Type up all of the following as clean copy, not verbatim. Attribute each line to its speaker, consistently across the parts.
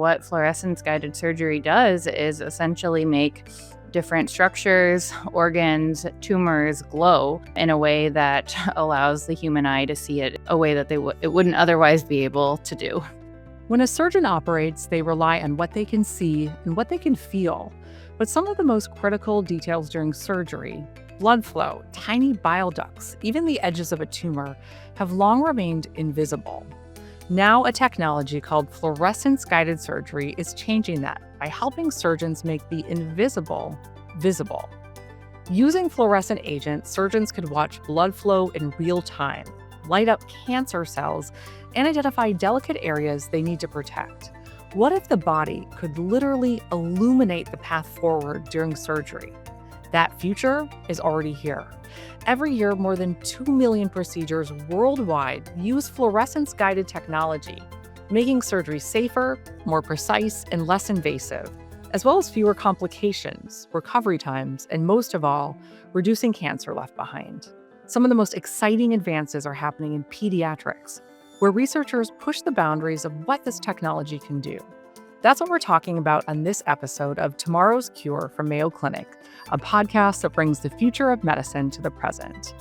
Speaker 1: what fluorescence guided surgery does is essentially make different structures, organs, tumors glow in a way that allows the human eye to see it a way that it wouldn't otherwise be able to do.
Speaker 2: When a surgeon operates, they rely on what they can see and what they can feel. But some of the most critical details during surgery, blood flow, tiny bile ducts, even the edges of a tumor, have long remained invisible. Now, a technology called fluorescence guided surgery is changing that by helping surgeons make the invisible visible. Using fluorescent agents, surgeons could watch blood flow in real time, light up cancer cells, and identify delicate areas they need to protect. What if the body could literally illuminate the path forward during surgery? That future is already here. Every year, more than 2 million procedures worldwide use fluorescence-guided technology, making surgery safer, more precise, and less invasive, as well as fewer complications, recovery times, and most of all, reducing cancer left behind. Some of the most exciting advances are happening in pediatrics, where researchers push the boundaries of what this technology can do. That's what we're talking about on this episode of Tomorrow's Cure from Mayo Clinic, a podcast that brings the future of medicine to the present.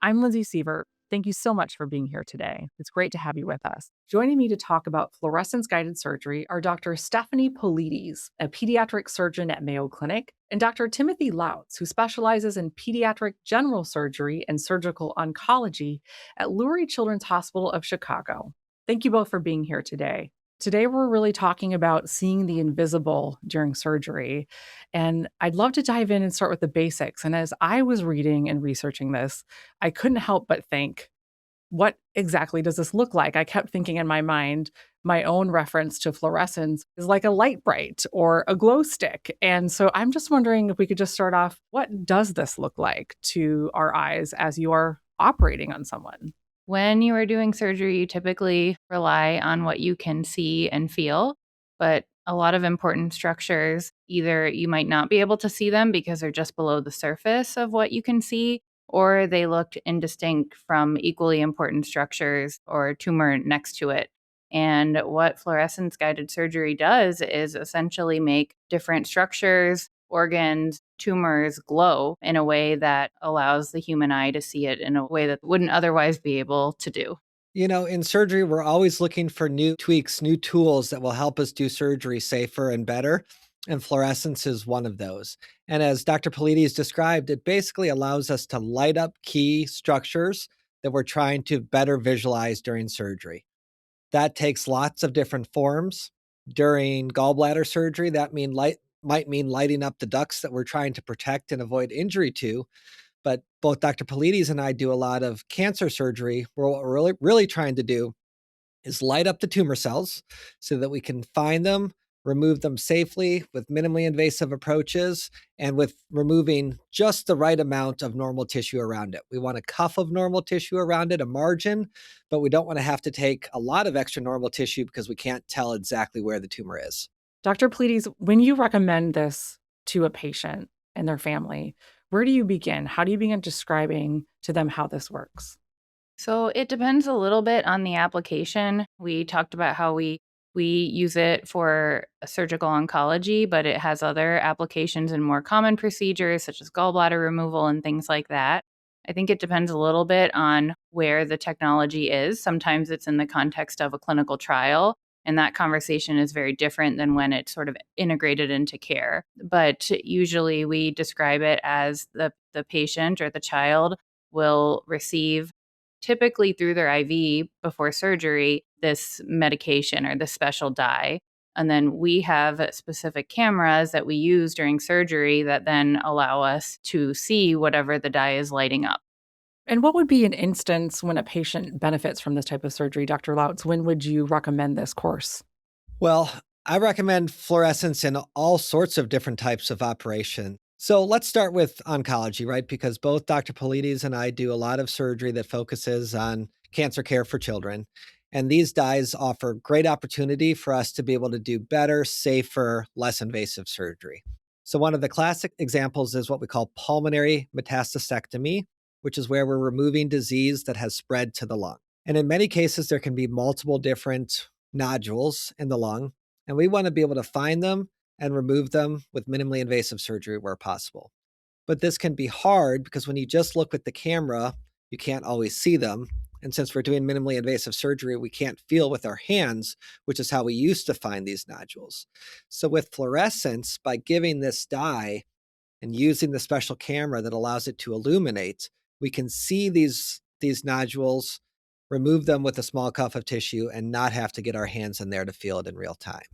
Speaker 2: I'm Lindsay Sievert. Thank you so much for being here today. It's great to have you with us. Joining me to talk about fluorescence-guided surgery are Dr. Stephanie Polides, a pediatric surgeon at Mayo Clinic, and Dr. Timothy Lautz, who specializes in pediatric general surgery and surgical oncology at Lurie Children's Hospital of Chicago. Thank you both for being here today. Today, we're really talking about seeing the invisible during surgery. And I'd love to dive in and start with the basics. And as I was reading and researching this, I couldn't help but think, what exactly does this look like? I kept thinking in my mind, my own reference to fluorescence is like a light bright or a glow stick. And so I'm just wondering if we could just start off, what does this look like to our eyes as you are operating on someone?
Speaker 1: When you are doing surgery, you typically rely on what you can see and feel, but a lot of important structures, either you might not be able to see them because they're just below the surface of what you can see, or they look indistinct from equally important structures or tumor next to it. And what fluorescence guided surgery does is essentially make different structures, organs, tumors glow in a way that allows the human eye to see it in a way that wouldn't otherwise be able to do.
Speaker 3: You know, in surgery, we're always looking for new tweaks, new tools that will help us do surgery safer and better. And fluorescence is one of those. And as Dr. Polides described, it basically allows us to light up key structures that we're trying to better visualize during surgery. That takes lots of different forms. During gallbladder surgery, that might mean lighting up the ducts that we're trying to protect and avoid injury to. But both Dr. Polides and I do a lot of cancer surgery, where what we're really trying to do is light up the tumor cells so that we can find them, remove them safely with minimally invasive approaches, and with removing just the right amount of normal tissue around it. We want a cuff of normal tissue around it, a margin, but we don't want to have to take a lot of extra normal tissue because we can't tell exactly where the tumor is.
Speaker 2: Dr. Polides, when you recommend this to a patient and their family, where do you begin? How do you begin describing to them how this works?
Speaker 1: So it depends a little bit on the application. We talked about how we use it for surgical oncology, but it has other applications and more common procedures such as gallbladder removal and things like that. I think it depends a little bit on where the technology is. Sometimes it's in the context of a clinical trial, and that conversation is very different than when it's sort of integrated into care. But usually we describe it as the patient or the child will receive, typically through their IV before surgery, this medication or this special dye. And then we have specific cameras that we use during surgery that then allow us to see whatever the dye is lighting up.
Speaker 2: And what would be an instance when a patient benefits from this type of surgery, Dr. Lautz? When would you recommend this course?
Speaker 3: Well, I recommend fluorescence in all sorts of different types of operation. So let's start with oncology, right? Because both Dr. Polides and I do a lot of surgery that focuses on cancer care for children. And these dyes offer great opportunity for us to be able to do better, safer, less invasive surgery. So one of the classic examples is what we call pulmonary metastastectomy, which is where we're removing disease that has spread to the lung. And in many cases, there can be multiple different nodules in the lung, and we want to be able to find them and remove them with minimally invasive surgery where possible. But this can be hard because when you just look with the camera, you can't always see them. And since we're doing minimally invasive surgery, we can't feel with our hands, which is how we used to find these nodules. So with fluorescence, by giving this dye and using the special camera that allows it to illuminate, we can see these nodules, remove them with a small cuff of tissue, and not have to get our hands in there to feel it in real time.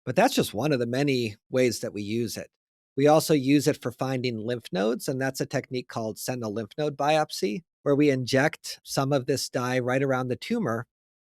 Speaker 3: But that's just one of the many ways that we use it. We also use it for finding lymph nodes, and that's a technique called sentinel lymph node biopsy, where we inject some of this dye right around the tumor.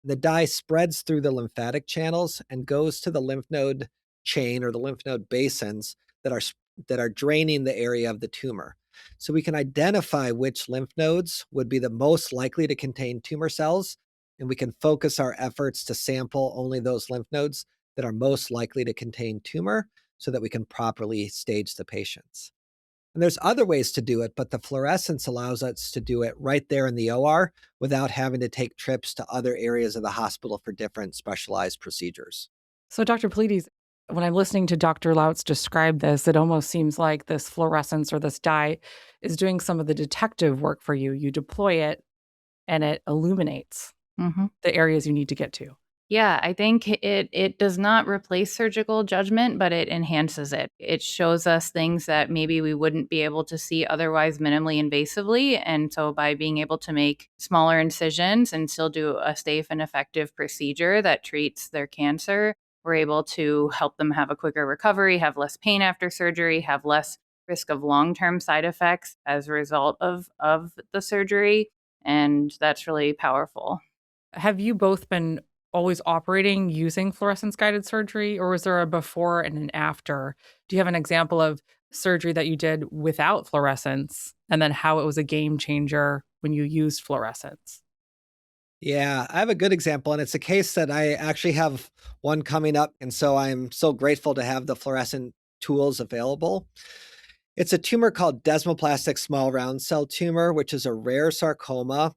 Speaker 3: The dye spreads through the lymphatic channels and goes to the lymph node chain or the lymph node basins that are draining the area of the tumor. So we can identify which lymph nodes would be the most likely to contain tumor cells, and we can focus our efforts to sample only those lymph nodes that are most likely to contain tumor so that we can properly stage the patients. And there's other ways to do it, but the fluorescence allows us to do it right there in the OR without having to take trips to other areas of the hospital for different specialized procedures.
Speaker 2: So, Dr. Polides, when I'm listening to Dr. Lautz describe this, it almost seems like this fluorescence or this dye is doing some of the detective work for you. You deploy it and it illuminates the areas you need to get to.
Speaker 1: Yeah, I think it does not replace surgical judgment, but it enhances it. It shows us things that maybe we wouldn't be able to see otherwise minimally invasively. And so by being able to make smaller incisions and still do a safe and effective procedure that treats their cancer, we're able to help them have a quicker recovery, have less pain after surgery, have less risk of long-term side effects as a result of the surgery. And that's really powerful.
Speaker 2: Have you both been always operating using fluorescence guided surgery, or was there a before and an after? Do you have an example of surgery that you did without fluorescence and then how it was a game changer when you used fluorescence?
Speaker 3: Yeah, I have a good example, and it's a case that I actually have one coming up. And so I'm so grateful to have the fluorescent tools available. It's a tumor called desmoplastic small round cell tumor, which is a rare sarcoma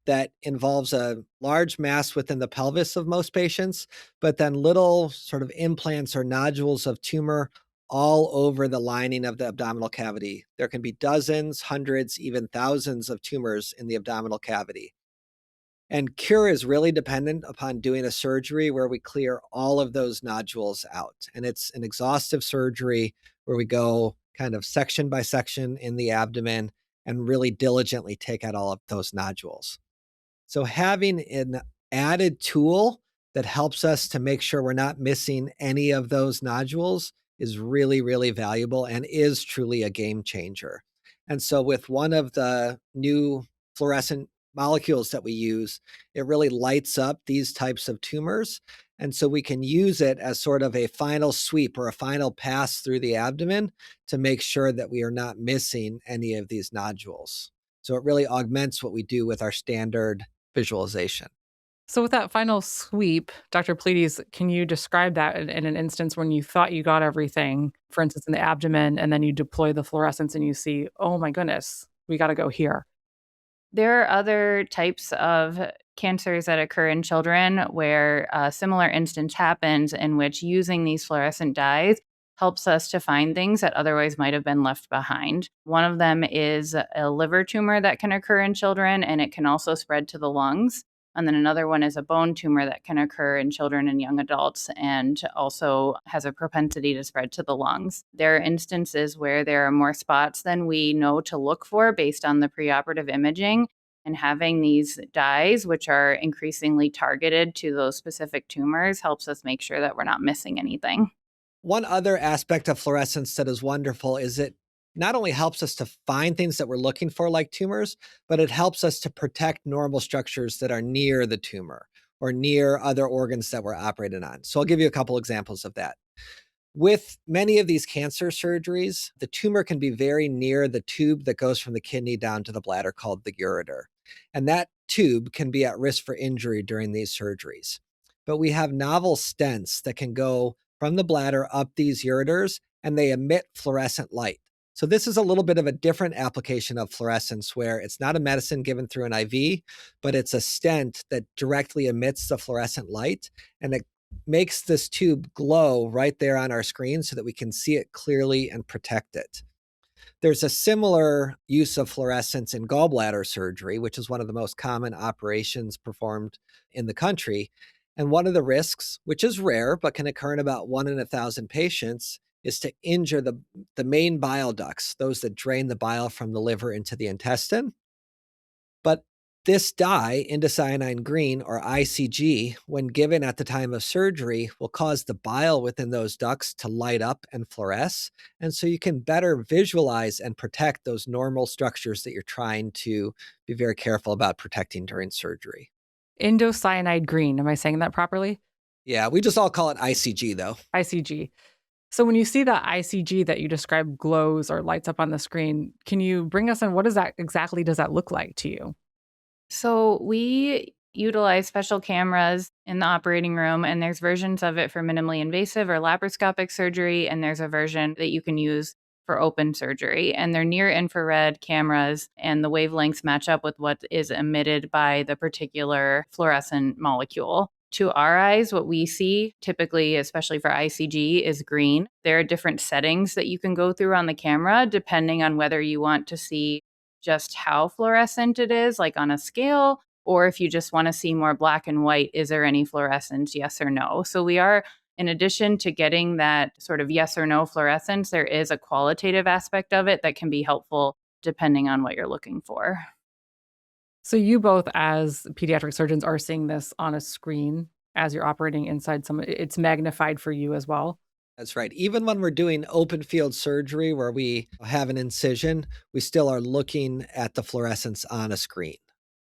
Speaker 3: that involves a large mass within the pelvis of most patients, but then little sort of implants or nodules of tumor all over the lining of the abdominal cavity. There can be dozens, hundreds, even thousands of tumors in the abdominal cavity. And cure is really dependent upon doing a surgery where we clear all of those nodules out. And it's an exhaustive surgery where we go kind of section by section in the abdomen and really diligently take out all of those nodules. So having an added tool that helps us to make sure we're not missing any of those nodules is really, really valuable and is truly a game changer. And so with one of the new fluorescent molecules that we use, it really lights up these types of tumors. And so we can use it as sort of a final sweep or a final pass through the abdomen to make sure that we are not missing any of these nodules. So it really augments what we do with our standard visualization.
Speaker 2: So, with that final sweep, Dr. Polides, can you describe that in an instance when you thought you got everything, for instance, in the abdomen, and then you deploy the fluorescence and you see, oh my goodness, we got to go here?
Speaker 1: There are other types of cancers that occur in children where a similar instance happens in which using these fluorescent dyes helps us to find things that otherwise might have been left behind. One of them is a liver tumor that can occur in children, and it can also spread to the lungs. And then another one is a bone tumor that can occur in children and young adults and also has a propensity to spread to the lungs. There are instances where there are more spots than we know to look for based on the preoperative imaging. And having these dyes, which are increasingly targeted to those specific tumors, helps us make sure that we're not missing anything.
Speaker 3: One other aspect of fluorescence that is wonderful is it not only helps us to find things that we're looking for, like tumors, but it helps us to protect normal structures that are near the tumor or near other organs that we're operating on. So I'll give you a couple examples of that. With many of these cancer surgeries, the tumor can be very near the tube that goes from the kidney down to the bladder called the ureter. And that tube can be at risk for injury during these surgeries. But we have novel stents that can go from the bladder up these ureters, and they emit fluorescent light. So this is a little bit of a different application of fluorescence where it's not a medicine given through an IV, but it's a stent that directly emits the fluorescent light, and it makes this tube glow right there on our screen so that we can see it clearly and protect it. There's a similar use of fluorescence in gallbladder surgery, which is one of the most common operations performed in the country. And one of the risks, which is rare but can occur in about 1 in 1,000 patients, is to injure the main bile ducts, those that drain the bile from the liver into the intestine. But this dye, indocyanine green, or ICG, when given at the time of surgery, will cause the bile within those ducts to light up and fluoresce. And so you can better visualize and protect those normal structures that you're trying to be very careful about protecting during surgery.
Speaker 2: Indocyanide green. Am I saying that properly?
Speaker 3: Yeah, we just all call it ICG though.
Speaker 2: ICG. So when you see the ICG that you described glows or lights up on the screen, can you bring us in? What exactly does that look like to you?
Speaker 1: So we utilize special cameras in the operating room, and there's versions of it for minimally invasive or laparoscopic surgery, and there's a version that you can use for open surgery. And they're near infrared cameras, and the wavelengths match up with what is emitted by the particular fluorescent molecule. To our eyes, what we see typically, especially for ICG, is green. There are different settings that you can go through on the camera depending on whether you want to see just how fluorescent it is, like on a scale, or if you just want to see more black and white, is there any fluorescence, yes or no? So we are, in addition to getting that sort of yes or no fluorescence, there is a qualitative aspect of it that can be helpful depending on what you're looking for.
Speaker 2: So you both, as pediatric surgeons, are seeing this on a screen as you're operating inside someone. It's magnified for you as well.
Speaker 3: That's right. Even when we're doing open field surgery where we have an incision, we still are looking at the fluorescence on a screen.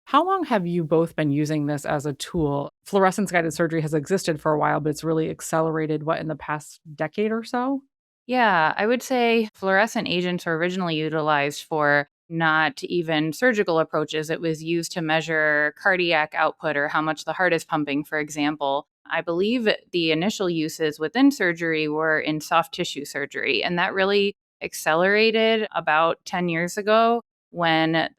Speaker 2: How long have you both been using this as a tool? Fluorescence guided surgery has existed for a while, but it's really accelerated, in the past decade or so?
Speaker 1: Yeah, I would say fluorescent agents were originally utilized for not even surgical approaches. It was used to measure cardiac output or how much the heart is pumping, for example. I believe the initial uses within surgery were in soft tissue surgery, and that really accelerated about 10 years ago when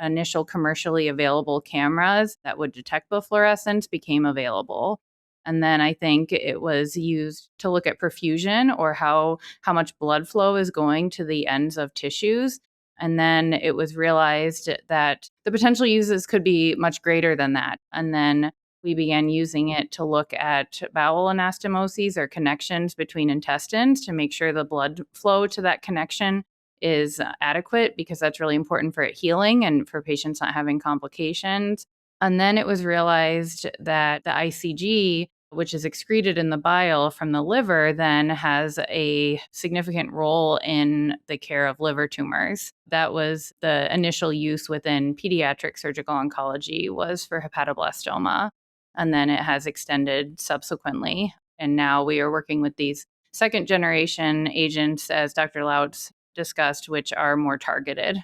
Speaker 1: initial commercially available cameras that would detect the fluorescence became available. And then I think it was used to look at perfusion or how much blood flow is going to the ends of tissues. And then it was realized that the potential uses could be much greater than that. And then we began using it to look at bowel anastomoses or connections between intestines to make sure the blood flow to that connection is adequate, because that's really important for it healing and for patients not having complications. And then it was realized that the ICG, which is excreted in the bile from the liver, then has a significant role in the care of liver tumors. That was the initial use within pediatric surgical oncology, was for hepatoblastoma. And then it has extended subsequently. And now we are working with these second generation agents, as Dr. Lautz discussed, which are more targeted.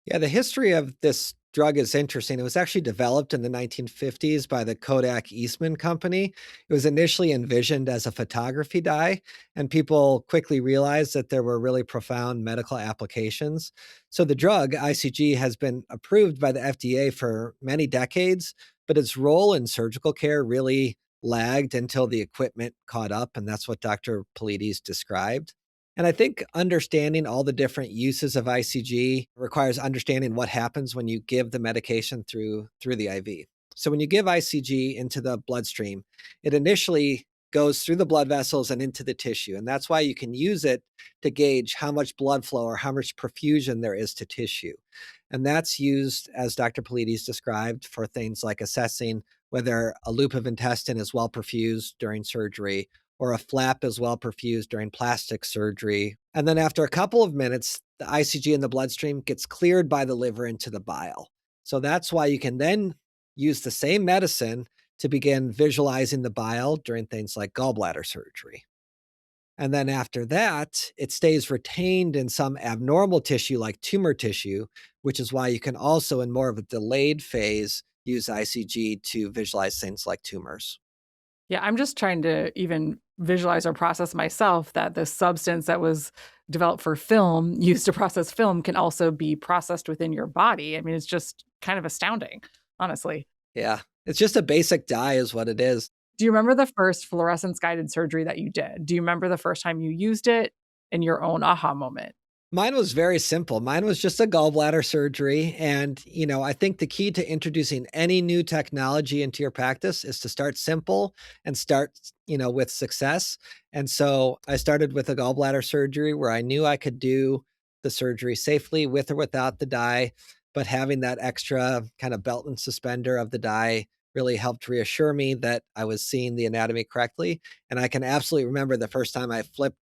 Speaker 3: Yeah, the history of this drug is interesting. It was actually developed in the 1950s by the Kodak Eastman Company. It was initially envisioned as a photography dye, and people quickly realized that there were really profound medical applications. So the drug, ICG, has been approved by the FDA for many decades, but its role in surgical care really lagged until the equipment caught up, and that's what Dr. Polides described. And I think understanding all the different uses of ICG requires understanding what happens when you give the medication through the IV. So when you give ICG into the bloodstream, it initially goes through the blood vessels and into the tissue. And that's why you can use it to gauge how much blood flow or how much perfusion there is to tissue. And that's used, as Dr. Polides described, for things like assessing whether a loop of intestine is well perfused during surgery, or a flap is well perfused during plastic surgery. And then after a couple of minutes, the ICG in the bloodstream gets cleared by the liver into the bile. So that's why you can then use the same medicine to begin visualizing the bile during things like gallbladder surgery. And then after that, it stays retained in some abnormal tissue like tumor tissue, which is why you can also, in more of a delayed phase, use ICG to visualize things like tumors.
Speaker 2: Yeah, I'm just trying to even visualize or process myself that this substance that was developed for film, used to process film, can also be processed within your body. I mean, it's just kind of astounding, honestly.
Speaker 3: Yeah. It's just a basic dye, is what it is.
Speaker 2: Do you remember the first fluorescence guided surgery that you did? Do you remember the first time you used it and your own aha moment?
Speaker 3: Mine was very simple. Mine was just a gallbladder surgery. And, I think the key to introducing any new technology into your practice is to start simple and start, with success. And so I started with a gallbladder surgery where I knew I could do the surgery safely with or without the dye, but having that extra kind of belt and suspender of the dye really helped reassure me that I was seeing the anatomy correctly. And I can absolutely remember the first time I flipped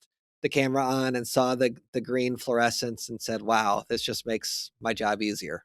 Speaker 3: the camera on and saw the green fluorescence and said, wow, this just makes my job easier.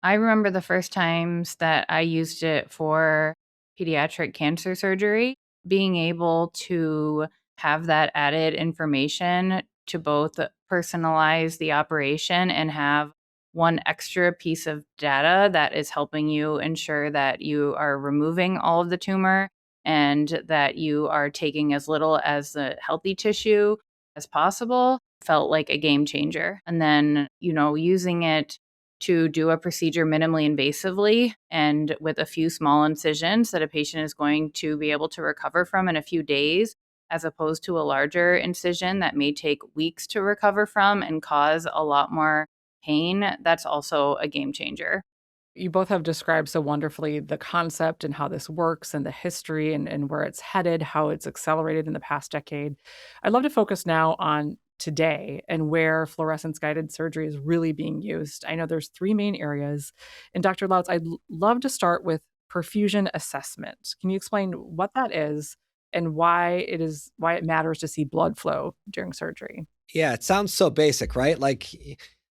Speaker 1: I remember the first times that I used it for pediatric cancer surgery, being able to have that added information to both personalize the operation and have one extra piece of data that is helping you ensure that you are removing all of the tumor and that you are taking as little as the healthy tissue as possible felt like a game changer. And then, using it to do a procedure minimally invasively and with a few small incisions that a patient is going to be able to recover from in a few days, as opposed to a larger incision that may take weeks to recover from and cause a lot more pain, that's also a game changer.
Speaker 2: You both have described so wonderfully the concept and how this works and the history and where it's headed, how it's accelerated in the past decade. I'd love to focus now on today and where fluorescence guided surgery is really being used. I know there's three main areas. And Dr. Lautz, love to start with perfusion assessment. Can you explain what that is and why it matters to see blood flow during surgery?
Speaker 3: Yeah, it sounds so basic, right? Like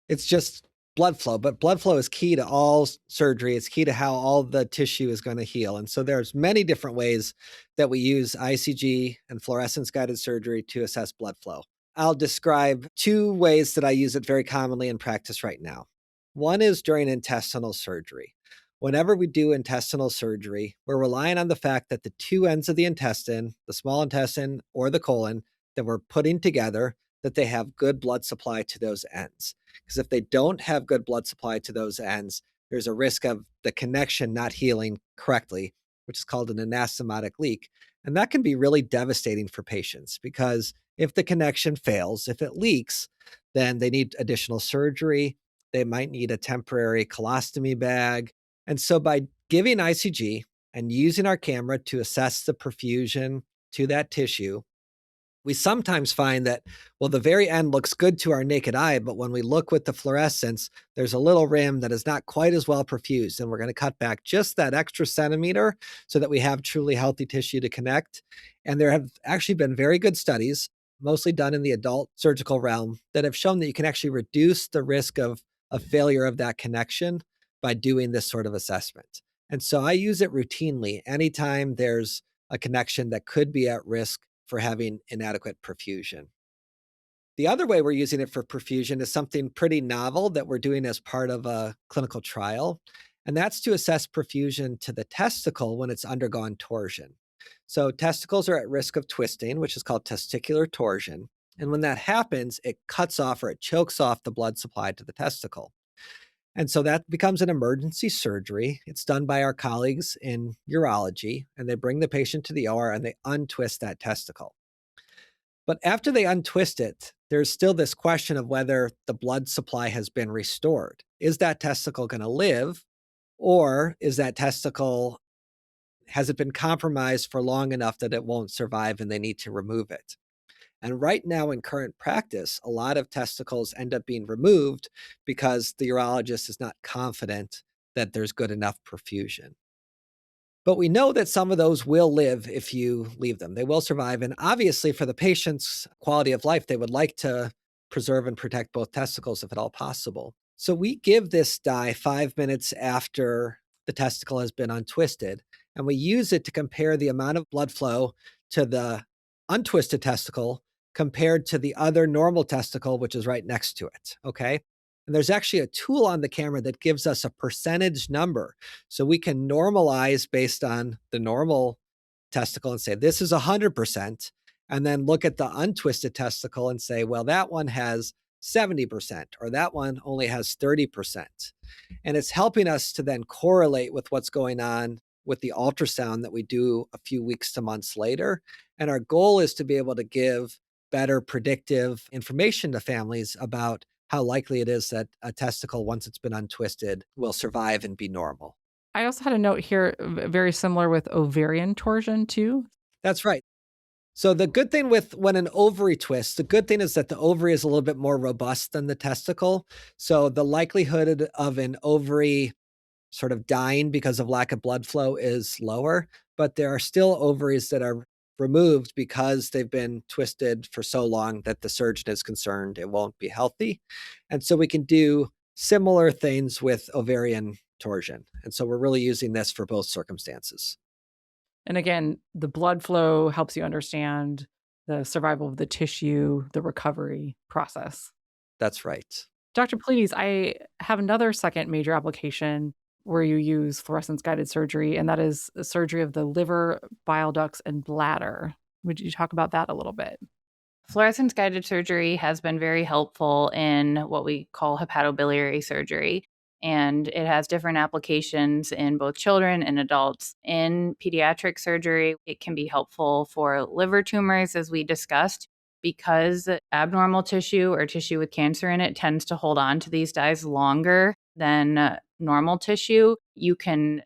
Speaker 3: it's just blood flow, but blood flow is key to all surgery. It's key to how all the tissue is going to heal. And so there's many different ways that we use ICG and fluorescence guided surgery to assess blood flow. I'll describe two ways that I use it very commonly in practice right now. One is during intestinal surgery. Whenever we do intestinal surgery, we're relying on the fact that the two ends of the intestine, the small intestine or the colon, that we're putting together, that they have good blood supply to those ends. Because if they don't have good blood supply to those ends, there's a risk of the connection not healing correctly, which is called an anastomotic leak. And that can be really devastating for patients because if the connection fails, if it leaks, then they need additional surgery. They might need a temporary colostomy bag. And so by giving ICG and using our camera to assess the perfusion to that tissue, we sometimes find that, well, the very end looks good to our naked eye, but when we look with the fluorescence, there's a little rim that is not quite as well perfused. And we're going to cut back just that extra centimeter so that we have truly healthy tissue to connect. And there have actually been very good studies, mostly done in the adult surgical realm, that have shown that you can actually reduce the risk of a failure of that connection by doing this sort of assessment. And so I use it routinely anytime there's a connection that could be at risk for having inadequate perfusion. The other way we're using it for perfusion is something pretty novel that we're doing as part of a clinical trial, and that's to assess perfusion to the testicle when it's undergone torsion. So testicles are at risk of twisting, which is called testicular torsion. And when that happens, it cuts off or it chokes off the blood supply to the testicle. And so that becomes an emergency surgery. It's done by our colleagues in urology, and they bring the patient to the OR and they untwist that testicle. But after they untwist it, there's still this question of whether the blood supply has been restored. Is that testicle going to live, or is that testicle, has it been compromised for long enough that it won't survive and they need to remove it? And right now in current practice, a lot of testicles end up being removed because the urologist is not confident that there's good enough perfusion. But we know that some of those will live if you leave them. They will survive. And obviously, for the patient's quality of life, they would like to preserve and protect both testicles if at all possible. So we give this dye 5 minutes after the testicle has been untwisted, and we use it to compare the amount of blood flow to the untwisted testicle compared to the other normal testicle, which is right next to it. Okay. And there's actually a tool on the camera that gives us a percentage number. So we can normalize based on the normal testicle and say, this is 100%. and then look at the untwisted testicle and say, well, that one has 70%, or that one only has 30%. And it's helping us to then correlate with what's going on with the ultrasound that we do a few weeks to months later. And our goal is to be able to give better predictive information to families about how likely it is that a testicle, once it's been untwisted, will survive and be normal.
Speaker 2: I also had a note here, very similar with ovarian torsion too.
Speaker 3: That's right. So the good thing with when an ovary twists, the good thing is that the ovary is a little bit more robust than the testicle. So the likelihood of an ovary sort of dying because of lack of blood flow is lower, but there are still ovaries that are removed because they've been twisted for so long that the surgeon is concerned it won't be healthy. And so we can do similar things with ovarian torsion. And so we're really using this for both circumstances.
Speaker 2: And again, the blood flow helps you understand the survival of the tissue, the recovery process.
Speaker 3: That's right.
Speaker 2: Dr. Polides, I have another second major application where you use fluorescence guided surgery, and that is the surgery of the liver, bile ducts, and bladder. Would you talk about that a little bit?
Speaker 1: Fluorescence guided surgery has been very helpful in what we call hepatobiliary surgery, and it has different applications in both children and adults. In pediatric surgery, it can be helpful for liver tumors, as we discussed, because abnormal tissue or tissue with cancer in it tends to hold on to these dyes longer than normal tissue. You can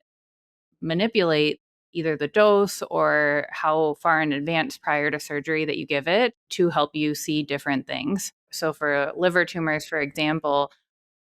Speaker 1: manipulate either the dose or how far in advance prior to surgery that you give it to help you see different things. So for liver tumors, for example,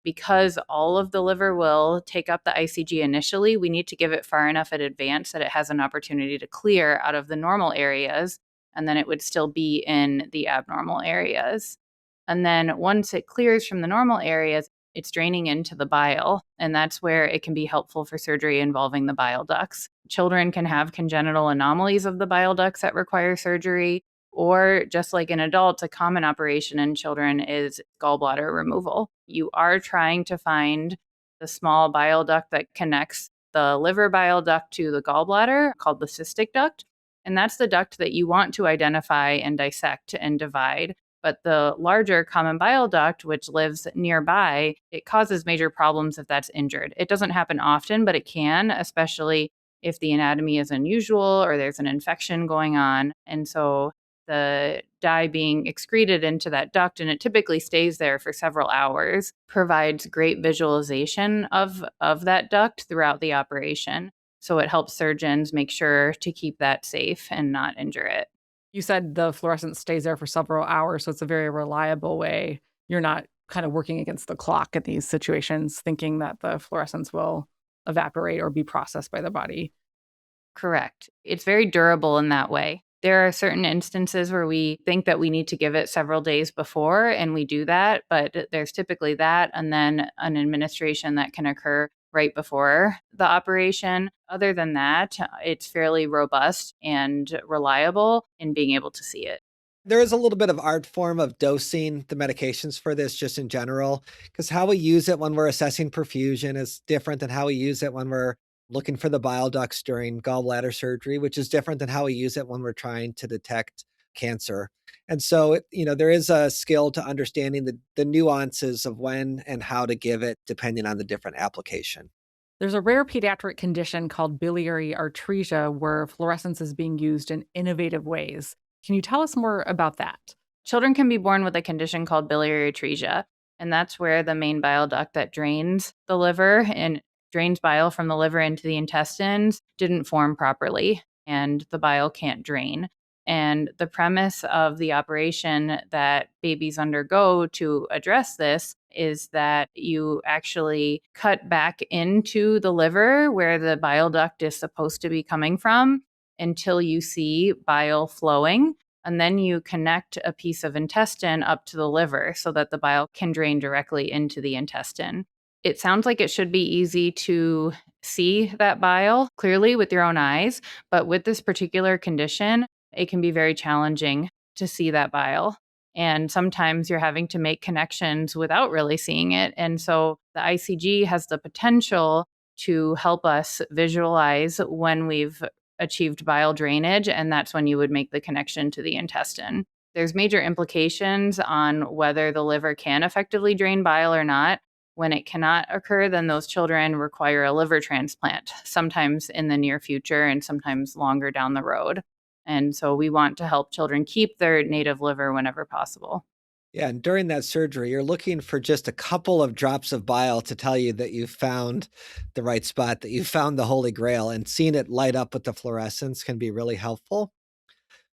Speaker 1: because all of the liver will take up the ICG initially, we need to give it far enough in advance that it has an opportunity to clear out of the normal areas, and then it would still be in the abnormal areas. And then once it clears from the normal areas, it's draining into the bile, and that's where it can be helpful for surgery involving the bile ducts. Children can have congenital anomalies of the bile ducts that require surgery, or just like in adults, a common operation in children is gallbladder removal. You are trying to find the small bile duct that connects the liver bile duct to the gallbladder, called the cystic duct. And that's the duct that you want to identify and dissect and divide. But the larger common bile duct, which lives nearby, it causes major problems if that's injured. It doesn't happen often, but it can, especially if the anatomy is unusual or there's an infection going on. And so the dye being excreted into that duct, and it typically stays there for several hours, provides great visualization of that duct throughout the operation. So it helps surgeons make sure to keep that safe and not injure it.
Speaker 2: You said the fluorescence stays there for several hours, so it's a very reliable way. You're not kind of working against the clock in these situations, thinking that the fluorescence will evaporate or be processed by the body.
Speaker 1: Correct. It's very durable in that way. There are certain instances where we think that we need to give it several days before, and we do that, but there's typically that, and then an administration that can occur right before the operation. Other than that, it's fairly robust and reliable in being able to see it.
Speaker 3: There is a little bit of art form of dosing the medications for this just in general, because how we use it when we're assessing perfusion is different than how we use it when we're looking for the bile ducts during gallbladder surgery, which is different than how we use it when we're trying to detect cancer. And so, there is a skill to understanding the nuances of when and how to give it depending on the different application.
Speaker 2: There's a rare pediatric condition called biliary atresia where fluorescence is being used in innovative ways. Can you tell us more about that?
Speaker 1: Children can be born with a condition called biliary atresia, and that's where the main bile duct that drains the liver and drains bile from the liver into the intestines didn't form properly, and the bile can't drain. And the premise of the operation that babies undergo to address this is that you actually cut back into the liver where the bile duct is supposed to be coming from until you see bile flowing. And then you connect a piece of intestine up to the liver so that the bile can drain directly into the intestine. It sounds like it should be easy to see that bile clearly with your own eyes, but with this particular condition, it can be very challenging to see that bile. And sometimes you're having to make connections without really seeing it. And so the ICG has the potential to help us visualize when we've achieved bile drainage, and that's when you would make the connection to the intestine. There's major implications on whether the liver can effectively drain bile or not. When it cannot occur, then those children require a liver transplant, sometimes in the near future and sometimes longer down the road. And so we want to help children keep their native liver whenever possible.
Speaker 3: Yeah, and during that surgery, you're looking for just a couple of drops of bile to tell you that you found the right spot, that you found the Holy Grail, and seeing it light up with the fluorescence can be really helpful.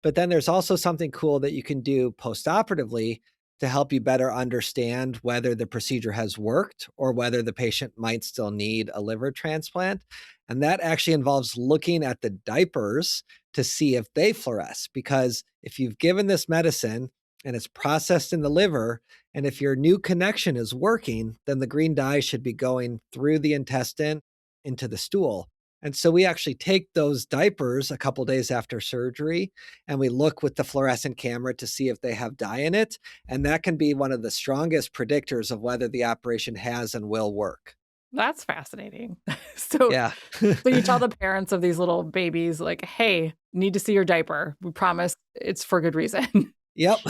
Speaker 3: But then there's also something cool that you can do postoperatively to help you better understand whether the procedure has worked or whether the patient might still need a liver transplant. And that actually involves looking at the diapers to see if they fluoresce. Because if you've given this medicine and it's processed in the liver, and if your new connection is working, then the green dye should be going through the intestine into the stool. And so we actually take those diapers a couple days after surgery and we look with the fluorescent camera to see if they have dye in it. And that can be one of the strongest predictors of whether the operation has and will work.
Speaker 2: That's fascinating. So,
Speaker 3: Yeah.
Speaker 2: so you tell the parents of these little babies, like, hey, need to see your diaper. We promise it's for good reason.
Speaker 3: Yep.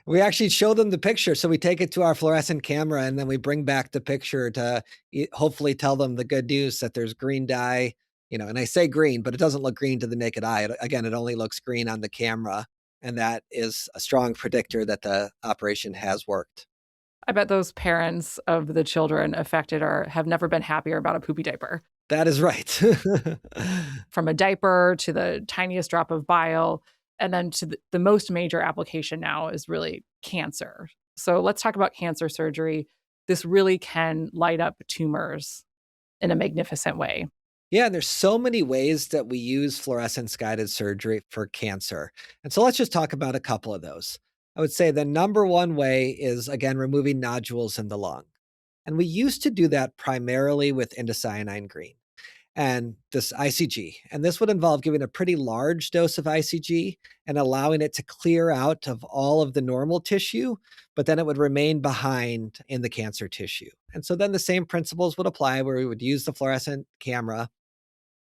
Speaker 3: We actually show them the picture. So we take it to our fluorescent camera and then we bring back the picture to hopefully tell them the good news that there's green dye, and I say green, but it doesn't look green to the naked eye. Again, it only looks green on the camera. And that is a strong predictor that the operation has worked.
Speaker 2: I bet those parents of the children affected have never been happier about a poopy diaper.
Speaker 3: That is right.
Speaker 2: From a diaper to the tiniest drop of bile, and then to the most major application now is really cancer. So let's talk about cancer surgery. This really can light up tumors in a magnificent way.
Speaker 3: Yeah, and there's so many ways that we use fluorescence guided surgery for cancer. And so let's just talk about a couple of those. I would say the number one way is, again, removing nodules in the lung. And we used to do that primarily with indocyanine green and this ICG. And this would involve giving a pretty large dose of ICG and allowing it to clear out of all of the normal tissue, but then it would remain behind in the cancer tissue. And so then the same principles would apply where we would use the fluorescent camera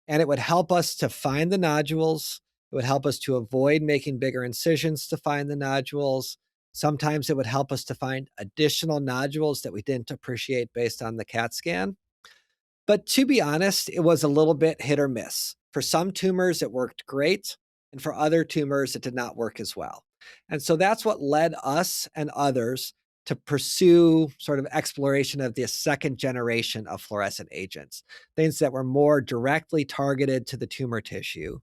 Speaker 3: and it would help us to find the nodules. It would help us to avoid making bigger incisions to find the nodules. Sometimes it would help us to find additional nodules that we didn't appreciate based on the CAT scan. But to be honest, it was a little bit hit or miss. For some tumors, it worked great. And for other tumors, it did not work as well. And so that's what led us and others to pursue sort of exploration of the second generation of fluorescent agents, things that were more directly targeted to the tumor tissue.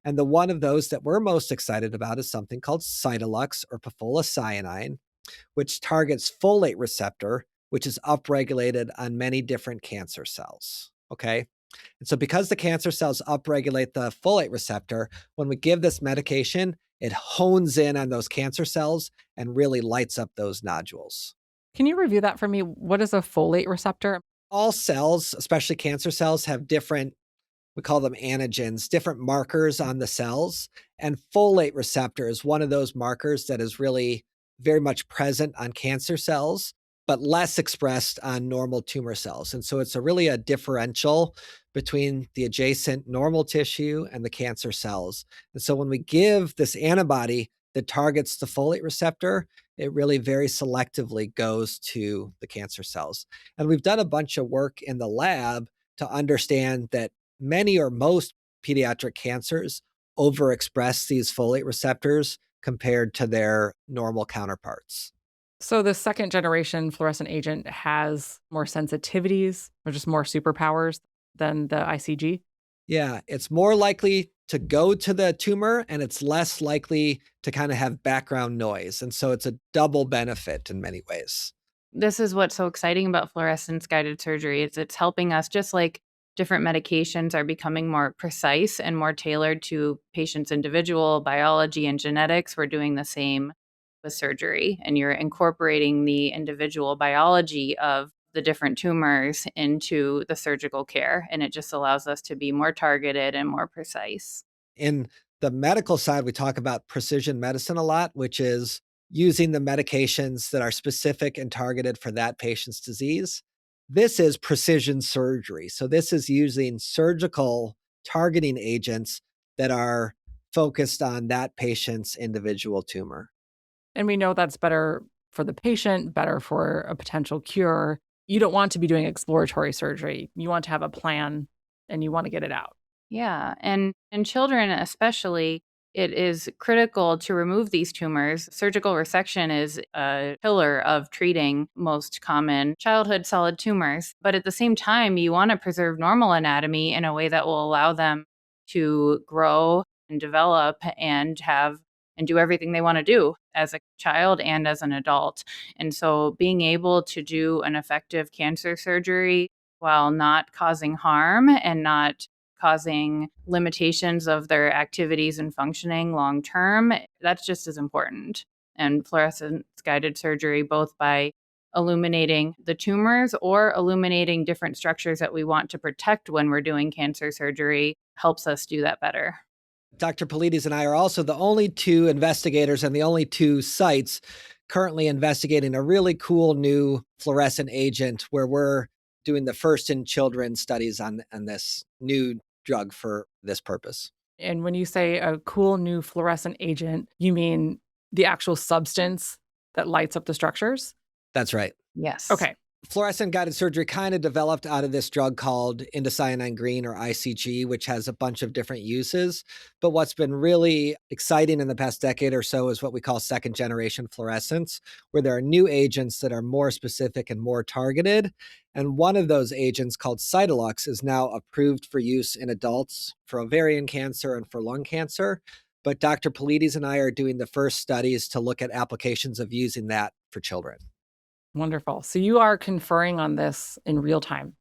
Speaker 3: And the one of those that we're most excited about is something called Cytolux or Paphola-cyanine, which targets folate receptor, which is upregulated on many different cancer cells. Okay. And so because the cancer cells upregulate the folate receptor, when we give this medication, it hones in on those cancer cells and really lights up those nodules.
Speaker 2: Can you review that for me? What is a folate receptor?
Speaker 3: All cells, especially cancer cells, have different, we call them antigens, different markers on the cells. And folate receptor is one of those markers that is really very much present on cancer cells, but less expressed on normal tumor cells. And so it's really a differential between the adjacent normal tissue and the cancer cells. And so when we give this antibody that targets the folate receptor, it really very selectively goes to the cancer cells. And we've done a bunch of work in the lab to understand that many or most pediatric cancers overexpress these folate receptors compared to their normal counterparts.
Speaker 2: So the second generation fluorescent agent has more sensitivities or just more superpowers than the ICG?
Speaker 3: Yeah, it's more likely to go to the tumor and it's less likely to kind of have background noise. And so it's a double benefit in many ways.
Speaker 1: This is what's so exciting about fluorescence guided surgery is it's helping us, just like different medications are becoming more precise and more tailored to patients' individual biology and genetics. We're doing the same with surgery, and you're incorporating the individual biology of the different tumors into the surgical care. And it just allows us to be more targeted and more precise.
Speaker 3: In the medical side, we talk about precision medicine a lot, which is using the medications that are specific and targeted for that patient's disease. This is precision surgery. So this is using surgical targeting agents that are focused on that patient's individual tumor.
Speaker 2: And we know that's better for the patient, better for a potential cure. You don't want to be doing exploratory surgery. You want to have a plan and you want to get it out.
Speaker 1: Yeah, and in children especially, it is critical to remove these tumors. Surgical resection is a pillar of treating most common childhood solid tumors. But at the same time, you want to preserve normal anatomy in a way that will allow them to grow and develop and have and do everything they want to do as a child and as an adult. And so being able to do an effective cancer surgery while not causing harm and not causing limitations of their activities and functioning long term, that's just as important. And fluorescence guided surgery, both by illuminating the tumors or illuminating different structures that we want to protect when we're doing cancer surgery, helps us do that better.
Speaker 3: Dr. Polides and I are also the only two investigators and the only two sites currently investigating a really cool new fluorescent agent where we're doing the first in children studies on this new drug for this purpose.
Speaker 2: And when you say a cool new fluorescent agent, you mean the actual substance that lights up the structures?
Speaker 3: That's right.
Speaker 1: Yes.
Speaker 2: Okay.
Speaker 3: Fluorescent guided surgery kind of developed out of this drug called indocyanine green, or ICG, which has a bunch of different uses. But what's been really exciting in the past decade or so is what we call second generation fluorescence, where there are new agents that are more specific and more targeted. And one of those agents, called Cytolux, is now approved for use in adults for ovarian cancer and for lung cancer. But Dr. Polides and I are doing the first studies to look at applications of using that for children.
Speaker 2: Wonderful. So you are conferring on this in real time.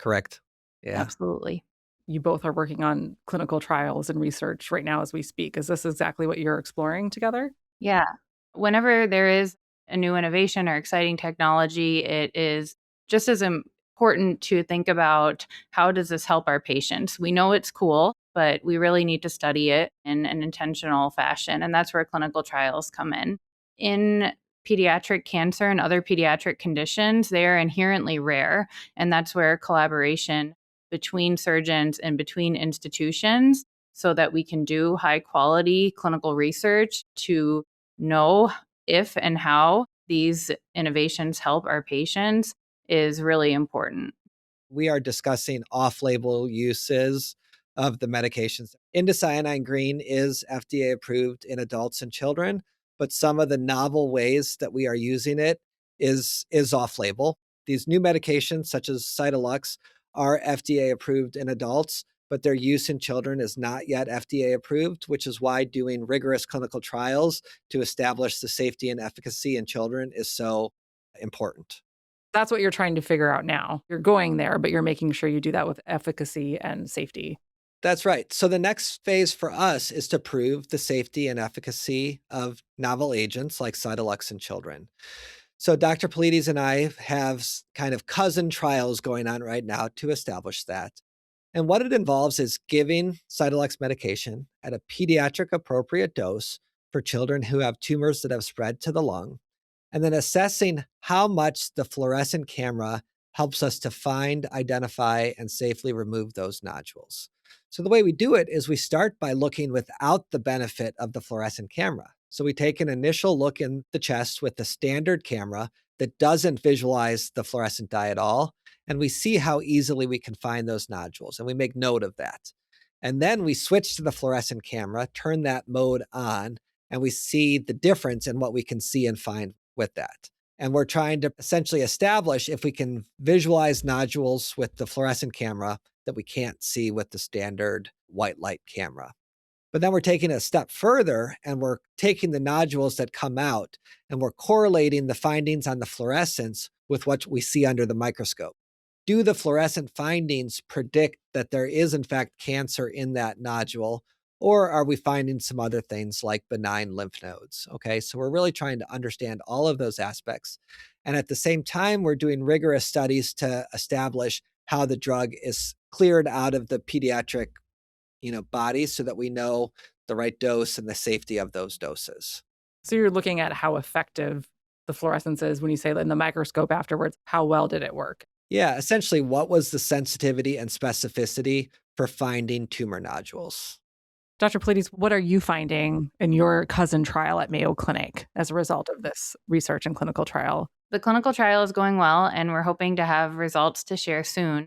Speaker 3: Correct. Yeah.
Speaker 1: Absolutely.
Speaker 2: You both are working on clinical trials and research right now as we speak. Is this exactly what you're exploring together?
Speaker 1: Yeah. Whenever there is a new innovation or exciting technology, it is just as important to think about, how does this help our patients? We know it's cool, but we really need to study it in an intentional fashion. And that's where clinical trials come in. In pediatric cancer and other pediatric conditions, they are inherently rare. And that's where collaboration between surgeons and between institutions, so that we can do high quality clinical research to know if and how these innovations help our patients, is really important.
Speaker 3: We are discussing off-label uses of the medications. Indocyanine green is FDA approved in adults and children, but some of the novel ways that we are using it is off-label. These new medications, such as Cytolux, are FDA approved in adults, but their use in children is not yet FDA approved, which is why doing rigorous clinical trials to establish the safety and efficacy in children is so important.
Speaker 2: That's what you're trying to figure out now. You're going there, but you're making sure you do that with efficacy and safety.
Speaker 3: That's right. So the next phase for us is to prove the safety and efficacy of novel agents like Cytolux in children. So Dr. Polides and I have kind of cousin trials going on right now to establish that. And what it involves is giving Cytolux medication at a pediatric appropriate dose for children who have tumors that have spread to the lung, and then assessing how much the fluorescent camera helps us to find, identify, and safely remove those nodules. So the way we do it is we start by looking without the benefit of the fluorescent camera. So we take an initial look in the chest with the standard camera that doesn't visualize the fluorescent dye at all, and we see how easily we can find those nodules, and we make note of that. And then we switch to the fluorescent camera, turn that mode on, and we see the difference in what we can see and find with that. And we're trying to essentially establish if we can visualize nodules with the fluorescent camera that we can't see with the standard white light camera. But then we're taking it a step further, and we're taking the nodules that come out and we're correlating the findings on the fluorescence with what we see under the microscope. Do the fluorescent findings predict that there is in fact cancer in that nodule, or are we finding some other things like benign lymph nodes? Okay, so we're really trying to understand all of those aspects. And at the same time, we're doing rigorous studies to establish how the drug is cleared out of the pediatric body so that we know the right dose and the safety of those doses.
Speaker 2: So you're looking at how effective the fluorescence is when you say in the microscope afterwards, how well did it work?
Speaker 3: Yeah, essentially, what was the sensitivity and specificity for finding tumor nodules.
Speaker 2: Dr. Polides, what are you finding in your cousin trial at Mayo Clinic as a result of this research and clinical trial?
Speaker 1: The clinical trial is going well, and we're hoping to have results to share soon.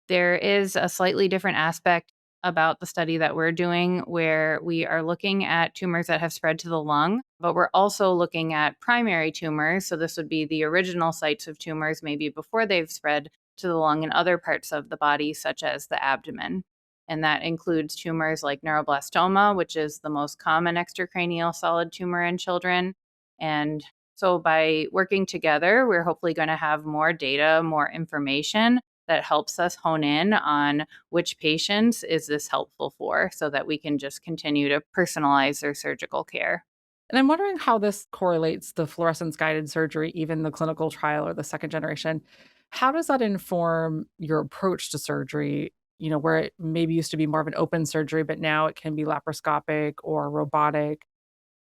Speaker 1: There is a slightly different aspect about the study that we're doing where we are looking at tumors that have spread to the lung, but we're also looking at primary tumors. So, this would be the original sites of tumors, maybe before they've spread to the lung and other parts of the body, such as the abdomen. And that includes tumors like neuroblastoma, which is the most common extracranial solid tumor in children. And so, by working together, we're hopefully going to have more data, more information that helps us hone in on which patients is this helpful for so that we can just continue to personalize their surgical care.
Speaker 2: And I'm wondering how this correlates the fluorescence guided surgery, even the clinical trial or the second generation. How does that inform your approach to surgery? Where it maybe used to be more of an open surgery, but now it can be laparoscopic or robotic.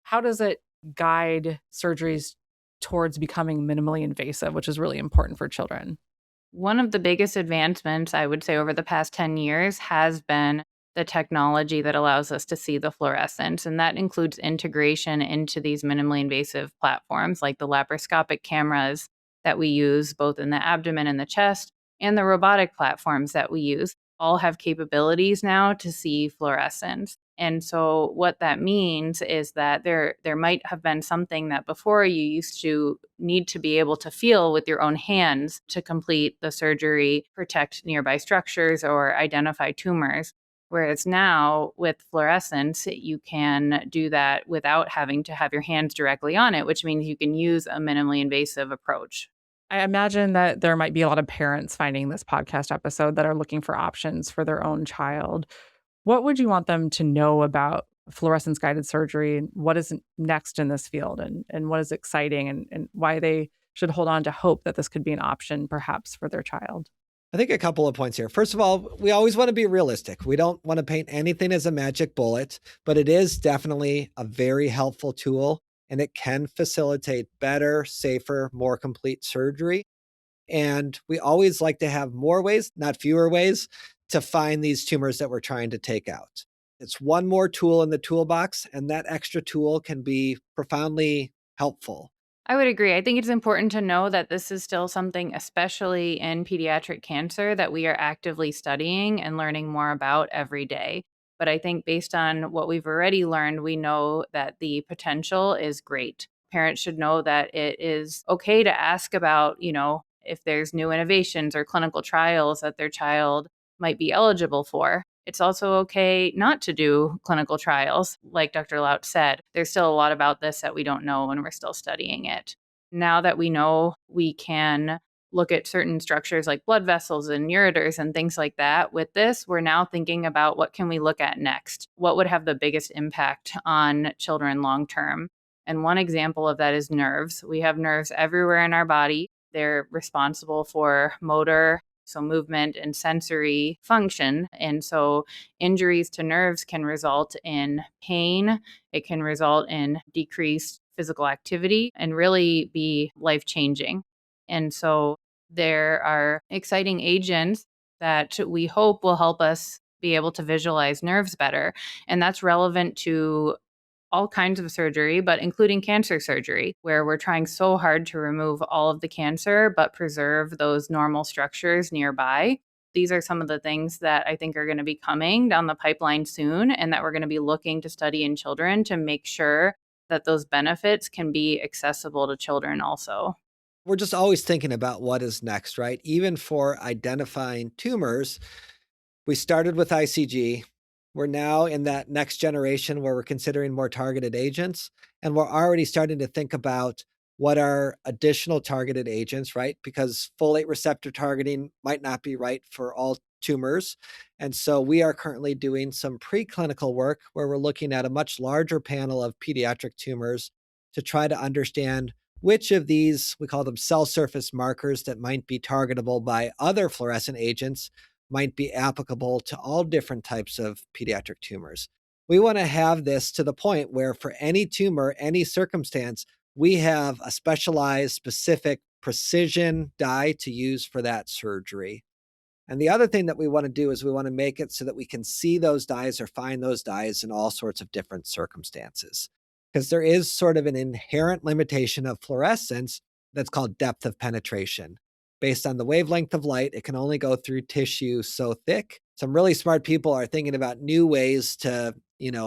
Speaker 2: How does it guide surgeries towards becoming minimally invasive, which is really important for children?
Speaker 1: One of the biggest advancements, I would say, over the past 10 years has been the technology that allows us to see the fluorescence. And that includes integration into these minimally invasive platforms like the laparoscopic cameras that we use both in the abdomen and the chest, and the robotic platforms that we use all have capabilities now to see fluorescence. And so what that means is that there might have been something that before you used to need to be able to feel with your own hands to complete the surgery, protect nearby structures, or identify tumors. Whereas now with fluorescence, you can do that without having to have your hands directly on it, which means you can use a minimally invasive approach.
Speaker 2: I imagine that there might be a lot of parents finding this podcast episode that are looking for options for their own child. What would you want them to know about fluorescence guided surgery? And what is next in this field, and what is exciting, and why they should hold on to hope that this could be an option perhaps for their child?
Speaker 3: I think a couple of points here. First of all, we always want to be realistic. We don't want to paint anything as a magic bullet, but it is definitely a very helpful tool and it can facilitate better, safer, more complete surgery. And we always like to have more ways, not fewer ways, to find these tumors that we're trying to take out. It's one more tool in the toolbox, and that extra tool can be profoundly helpful.
Speaker 1: I would agree. I think it's important to know that this is still something, especially in pediatric cancer, that we are actively studying and learning more about every day. But I think based on what we've already learned, we know that the potential is great. Parents should know that it is okay to ask about, if there's new innovations or clinical trials that their child might be eligible for. It's also okay not to do clinical trials. Like Dr. Laut said, there's still a lot about this that we don't know and we're still studying it. Now that we know, we can look at certain structures like blood vessels and ureters and things like that. With this, we're now thinking about what can we look at next? What would have the biggest impact on children long term? And one example of that is nerves. We have nerves everywhere in our body. They're responsible for motor, so movement and sensory function. And so injuries to nerves can result in pain. It can result in decreased physical activity and really be life-changing. And so there are exciting agents that we hope will help us be able to visualize nerves better. And that's relevant to all kinds of surgery, but including cancer surgery, where we're trying so hard to remove all of the cancer, but preserve those normal structures nearby. These are some of the things that I think are going to be coming down the pipeline soon, and that we're going to be looking to study in children to make sure that those benefits can be accessible to children also.
Speaker 3: We're just always thinking about what is next, right? Even for identifying tumors, we started with ICG. We're now in that next generation where we're considering more targeted agents. And we're already starting to think about what are additional targeted agents, right? Because folate receptor targeting might not be right for all tumors. And so we are currently doing some preclinical work where we're looking at a much larger panel of pediatric tumors to try to understand which of these, we call them cell surface markers that might be targetable by other fluorescent agents, might be applicable to all different types of pediatric tumors. We want to have this to the point where for any tumor, any circumstance, we have a specialized, specific precision dye to use for that surgery. And the other thing that we want to do is we want to make it so that we can see those dyes or find those dyes in all sorts of different circumstances. Because there is sort of an inherent limitation of fluorescence that's called depth of penetration. Based on the wavelength of light, it can only go through tissue so thick. Some really smart people are thinking about new ways to,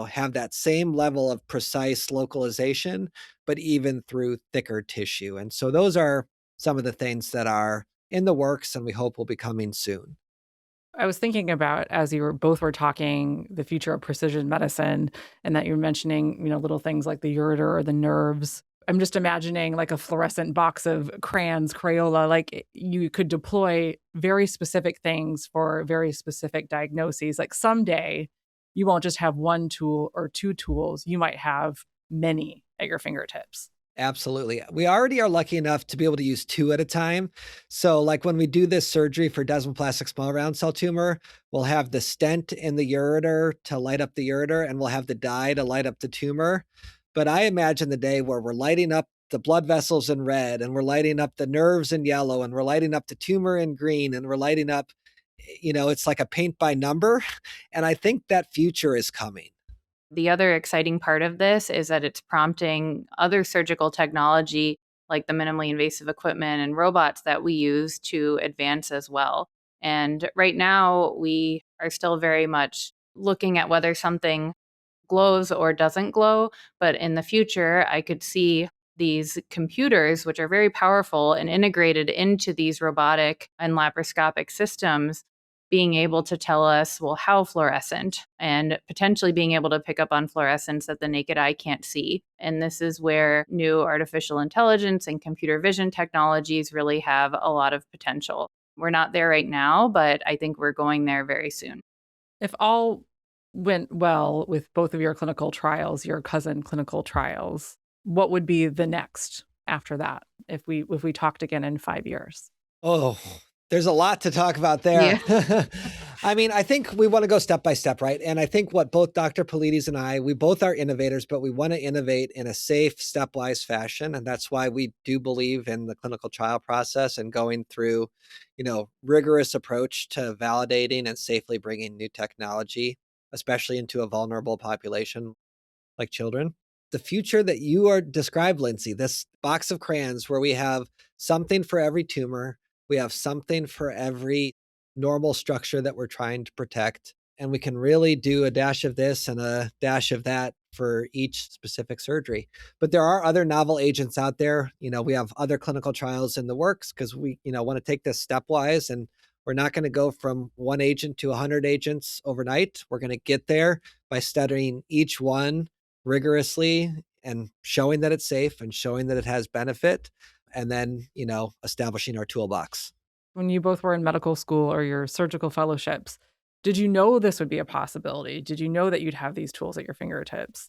Speaker 3: have that same level of precise localization, but even through thicker tissue. And so those are some of the things that are in the works and we hope will be coming soon.
Speaker 2: I was thinking about, as you were both were talking, the future of precision medicine, and that you're mentioning, little things like the ureter or the nerves. I'm just imagining like a fluorescent box of crayons, Crayola, like you could deploy very specific things for very specific diagnoses. Like someday you won't just have one tool or two tools, you might have many at your fingertips.
Speaker 3: Absolutely. We already are lucky enough to be able to use two at a time. So, like when we do this surgery for desmoplastic small round cell tumor, we'll have the stent in the ureter to light up the ureter, and we'll have the dye to light up the tumor. But I imagine the day where we're lighting up the blood vessels in red, and we're lighting up the nerves in yellow, and we're lighting up the tumor in green, and we're lighting up, it's like a paint by number. And I think that future is coming.
Speaker 1: The other exciting part of this is that it's prompting other surgical technology like the minimally invasive equipment and robots that we use to advance as well. And right now, we are still very much looking at whether something glows or doesn't glow. But in the future, I could see these computers, which are very powerful and integrated into these robotic and laparoscopic systems, being able to tell us, well, how fluorescent, and potentially being able to pick up on fluorescence that the naked eye can't see. And this is where new artificial intelligence and computer vision technologies really have a lot of potential. We're not there right now, but I think we're going there very soon.
Speaker 2: If all went well with both of your clinical trials, your cousin clinical trials, what would be the next after that if we talked again in 5 years?
Speaker 3: Oh, there's a lot to talk about there.
Speaker 1: Yeah.
Speaker 3: I mean, I think we want to go step by step, right? And I think what both Dr. Polides and I, we both are innovators, but we want to innovate in a safe, stepwise fashion. And that's why we do believe in the clinical trial process and going through, rigorous approach to validating and safely bringing new technology, especially into a vulnerable population like children. The future that you are described, Lindsay, this box of crayons where we have something for every tumor, we have something for every normal structure that we're trying to protect, and we can really do a dash of this and a dash of that for each specific surgery. But there are other novel agents out there. We have other clinical trials in the works because we, want to take this stepwise, and we're not going to go from one agent to 100 agents overnight. We're going to get there by studying each one rigorously and showing that it's safe and showing that it has benefit, and then, establishing our toolbox.
Speaker 2: When you both were in medical school or your surgical fellowships, did you know this would be a possibility? Did you know that you'd have these tools at your fingertips?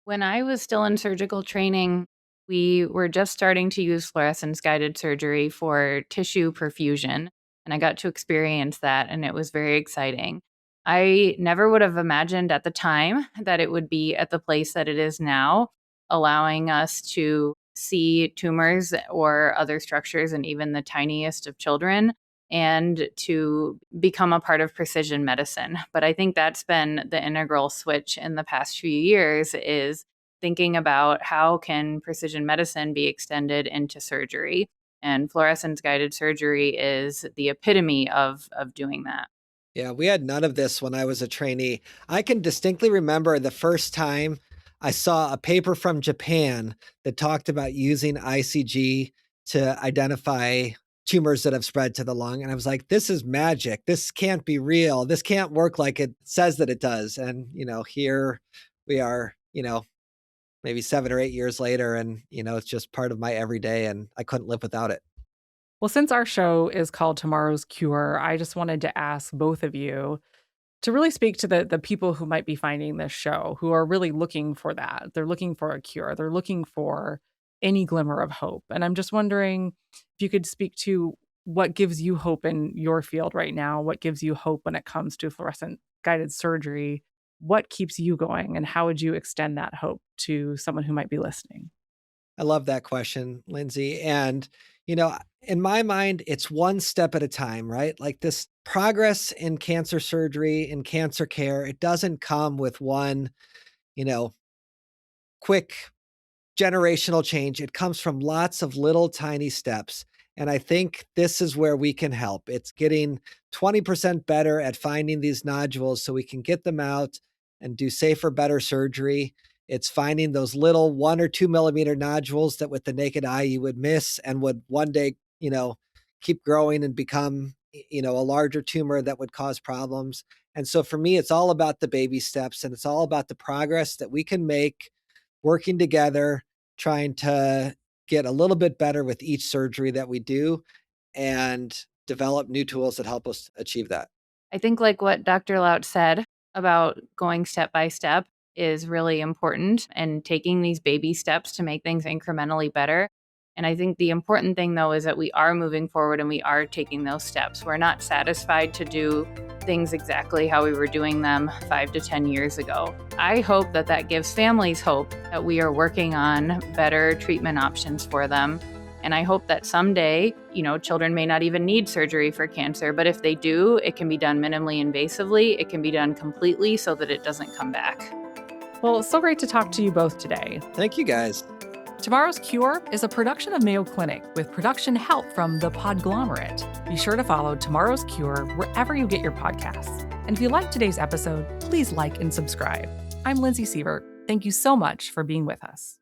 Speaker 1: When I was still in surgical training, we were just starting to use fluorescence guided surgery for tissue perfusion. And I got to experience that, and it was very exciting. I never would have imagined at the time that it would be at the place that it is now, allowing us to see tumors or other structures in even the tiniest of children and to become a part of precision medicine. But I think that's been the integral switch in the past few years, is thinking about how can precision medicine be extended into surgery. And fluorescence guided surgery is the epitome of doing that.
Speaker 3: Yeah, we had none of this when I was a trainee. I can distinctly remember the first time I saw a paper from Japan that talked about using ICG to identify tumors that have spread to the lung. And I was like, this is magic. This can't be real. This can't work like it says that it does. And, here we are, maybe 7 or 8 years later, and, it's just part of my everyday, and I couldn't live without it.
Speaker 2: Well, since our show is called Tomorrow's Cure, I just wanted to ask both of you to really speak to the people who might be finding this show, who are really looking for that. They're looking for a cure. They're looking for any glimmer of hope. And I'm just wondering if you could speak to what gives you hope in your field right now, what gives you hope when it comes to fluorescent guided surgery, what keeps you going, and how would you extend that hope to someone who might be listening?
Speaker 3: I love that question, Lindsay. And, in my mind, it's one step at a time, right? Like this progress in cancer surgery and cancer care, it doesn't come with one, you know, quick generational change. It comes from lots of little tiny steps. And I think this is where we can help. It's getting 20% better at finding these nodules so we can get them out and do safer, better surgery. It's finding those little 1 or 2 millimeter nodules that with the naked eye you would miss and would one day, keep growing and become, a larger tumor that would cause problems. And so for me, it's all about the baby steps and it's all about the progress that we can make working together, trying to get a little bit better with each surgery that we do and develop new tools that help us achieve that.
Speaker 1: I think like what Dr. Laut said about going step by step is really important and taking these baby steps to make things incrementally better. And I think the important thing though is that we are moving forward and we are taking those steps. We're not satisfied to do things exactly how we were doing them 5 to 10 years ago. I hope that that gives families hope that we are working on better treatment options for them. And I hope that someday, children may not even need surgery for cancer, but if they do, it can be done minimally invasively. It can be done completely so that it doesn't come back.
Speaker 2: Well, it's so great to talk to you both today.
Speaker 3: Thank you, guys.
Speaker 2: Tomorrow's Cure is a production of Mayo Clinic with production help from The Podglomerate. Be sure to follow Tomorrow's Cure wherever you get your podcasts. And if you liked today's episode, please like and subscribe. I'm Lindsay Sievert. Thank you so much for being with us.